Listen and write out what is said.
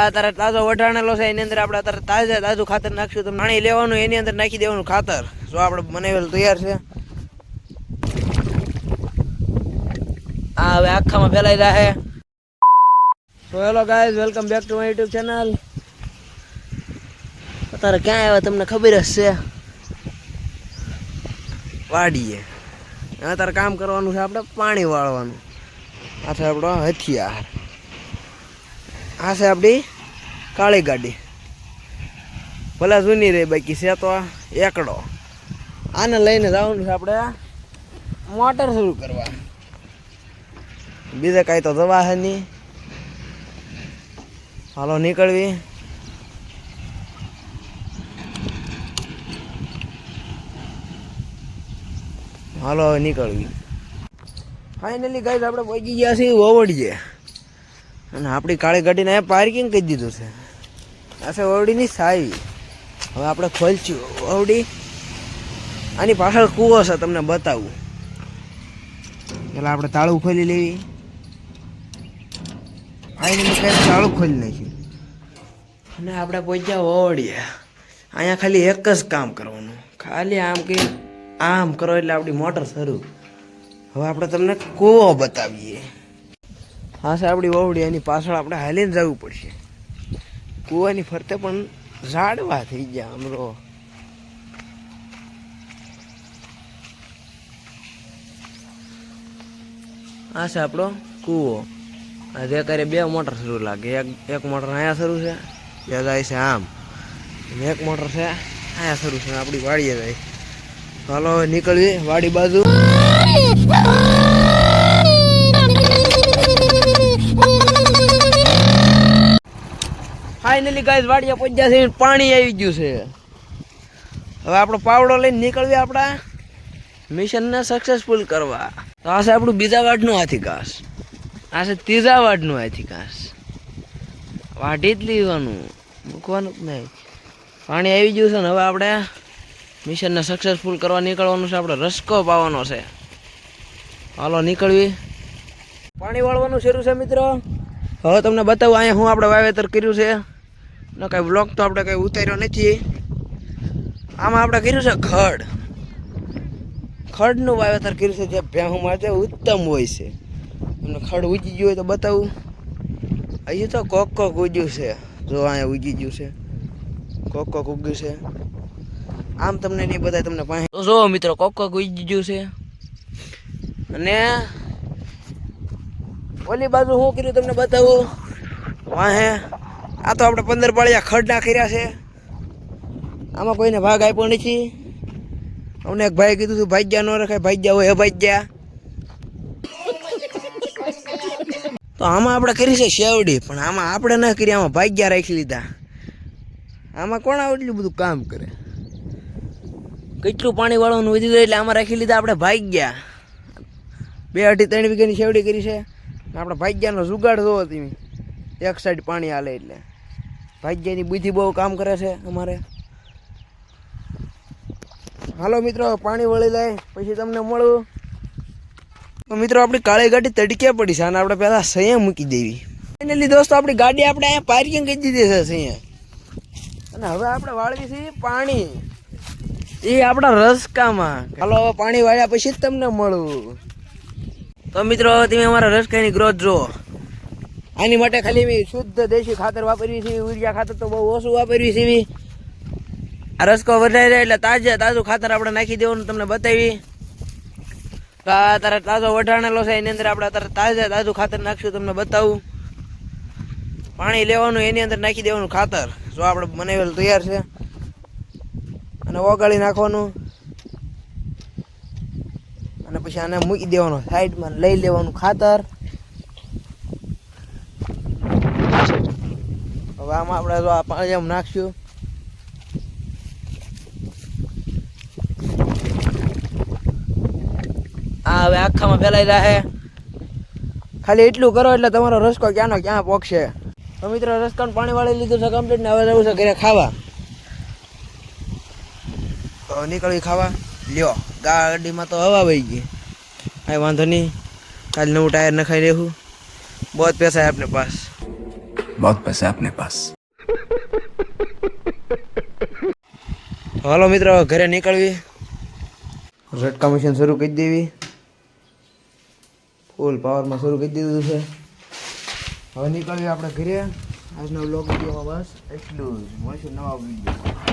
અત્યારે તાજો વઢાણેલો છે એની અંદર આપણે અત્યારે તાજું ખાતર નાખશું. તો પાણી લેવાનું, એની અંદર નાખી દેવાનું ખાતર. જો આપણે બનાવેલું તૈયાર છે. આ હવે આખામાં ફેલાઈ રહ્યા. તો hello guys, welcome back to my YouTube channel. અત્યારે ક્યાં આવ્યા તમને ખબર જ છે, વાડીએ. અત્યારે કામ કરવાનું છે, આપણે પાણી વાળવાનું. આ છે આપણો હથિયાર. આ છે આપણી કાળી ગાડી. ભલે જૂની રહી, બાકી છે તો એકડો. આને લઈને જવાનું છે આપણે મોટર શરૂ કરવા. બીજે કાંઈ તો દવા છે નહીં. હાલો નીકળવી. હાલો હવે નીકળવી. ફાઇનલી ગાઈસ આપણે પહોંચી ગયા છીએ ઓવડીએ. અને આપણી કાળી ગાડીને પાર્કિંગ કરી દીધું છે. આ છે ઓવડીની સાવી. હવે આપણે ખોલશું ઓવડી. આની પાછળ કૂવો છે, તમને બતાવું. પેલા આપણે તાળું ખોલી લેવી. ફાઇનલી કઈ તાળું ખોલી નાખ્યું અને આપણે પહોંચ્યા ઓવડીએ. અહીંયા ખાલી એક જ કામ કરવાનું, ખાલી આમ કે આમ કરો એટલે આપણી મોટર શરૂ. હવે આપણે તમને કૂવો બતાવીએ. હા છે આપણી ઓવડી. એની પાછળ આપણે હાલીને જવું પડશે. કૂવાની ફરતે પણ ઝાડવા થઈ ગયા આમરો. આ છે આપણો કૂવો. જે કરે બે મોટર શરૂ લાગે. એક મોટર અહીંયા શરૂ છે, બે જાય છે આમ, અને એક મોટર છે અહીંયા શરૂ છે, આપણી વાડીએ જાય. હાલો હવે નીકળવી વાડી બાજુ. ફાઇનલી ગાઈસ વાડીએ પહોંચ્યા છે. પાણી આવી ગયું છે. હવે આપણો પાવડો લઈને નીકળવી આપણા મિશનને સક્સેસફુલ કરવા. તો આ છે આપણું બીજા વાડનું હાથી ઘાસ. આ છે ત્રીજા વાડનું હાથી ઘાસ. વાઢી જ લેવાનું, મૂકવાનું જ નહીં. પાણી આવી ગયું છે ને હવે આપણે મિશનને સક્સેસફુલ કરવા નીકળવાનું છે. આપણે રસકો પાવાનો છે. હાલો નીકળવી. પાણી વાળવાનું શરૂ છે મિત્રો. હવે તમને બતાવું અહીંયા હું આપણે વાવેતર કર્યું છે. ને કાંઈ બ્લોક તો આપણે કંઈ ઉતાર્યો નથી. આમાં આપણે કર્યું છે ખડનું વાવેતર કર્યું છે, જે ભેહું માટે ઉત્તમ હોય છે. તમને ખડ ઉગી ગયું હોય તો બતાવું. અહીં તો કોક ઉગ્યું છે. જો અહીંયા ઉગી ગયું છે, કોક ઉગ્યું છે. આમ તમને નહીં બતાય, તમને પાસે તો જો મિત્રો કોક ઉગી ગયું છે. અને ઓલી બાજુ શું કર્યું તમને બતાવું. વાહે આ તો આપણે 15 પાળિયા ખડના કર્યા છે. આમાં કોઈને ભાગ આપ્યો નથી. અમને એક ભાઈ કીધું હતું ભાગ્યા ન રખાય, ભાગ્યા હોય ભાગ્યા. તો આમાં આપણે કરી છે શેવડી, પણ આમાં આપણે ન કરી, આમાં ભાગ્યા રાખી લીધા. આમાં કોણ એટલું બધું કામ કરે. કેટલું પાણી વાળવાનું વધી જાય એટલે આમાં રાખી લીધા આપણે ભાગ્યા. 2-3 વીઘાની શેવડી કરી છે. આપણે ભાગ્યાનો જુગાડ જોવો તમે. એક સાઈડ પાણી હાલે એટલે ભાગ્યાની બુદ્ધિ બહુ કામ કરે છે અમારે. હાલો મિત્રો પાણી વળી જાય પછી તમને મળું. તો મિત્રો આપણી કાળી ગાડી તડકે પડી છે, અને આપણે પહેલાં સૈયા મૂકી દેવી. ફાઇનલી દોસ્તો આપણી ગાડી આપણે અહીંયા પાર્કિંગ કરી દીધી છે સૈયા. અને હવે આપણે વાળવી છે પાણી, એ આપણા રસકામાં. હાલો હવે પાણી વાળ્યા પછી જ તમને મળું. તો મિત્રો હવે તમે અમારા રસકાની ગ્રોથ જુઓ. આની માટે ખાલી મેં શુદ્ધ દેશી ખાતર વાપરવી છે. યુરિયા ખાતર તો બહુ ઓછું વાપરવી છે. આ રસકો વધારે જાય એટલે તાજું ખાતર આપણે નાખી દેવાનું, તમને બતાવી. તો આ અત્યારે તાજો વઢાણેલો છે, એની અંદર આપણે અત્યારે તાજું ખાતર નાખશું, તમને બતાવું. પાણી લેવાનું, એની અંદર નાખી દેવાનું ખાતર. જો આપણે બનાવેલું તૈયાર છે. અને ઓગાળી નાખવાનું. અને પછી આને મૂકી દેવાનું સાઈડમાં, લઈ લેવાનું ખાતર. હવે આમાં આપણે જો આ પાણી એમ નાખશું. આ હવે આખામાં ફેલાઈ રહ્યા. ખાલી એટલું કરો એટલે તમારો રસકો ક્યાંનો ક્યાં પોકશે. તો મિત્રો રસકાનું પાણી વાળી લીધું છે કમ્પ્લીટ ને હવે જવું છે ઘરે ખાવા. તો નીકળવી ખાવા. લ્યો ગાડીમાં તો હવા વહી ગઈ. કાંઈ વાંધો નહીં, કાલે નવું ટાયર નખાઈ રહેવું. બહુ પૈસા है अपने पास. बहुत पैसा है अपने पास। હાલો મિત્રો ઘરે નીકળવી, ઝટકા મશીન શરૂ કરી દેવી, ફૂલ પાવરમાં શરૂ કરી દીધું છે. હવે નીકળવી આપણે ઘરે. આજનો વ્લોગ વિડીયોમાં બસ એટલું જ. મળશું નવા વિડીયો.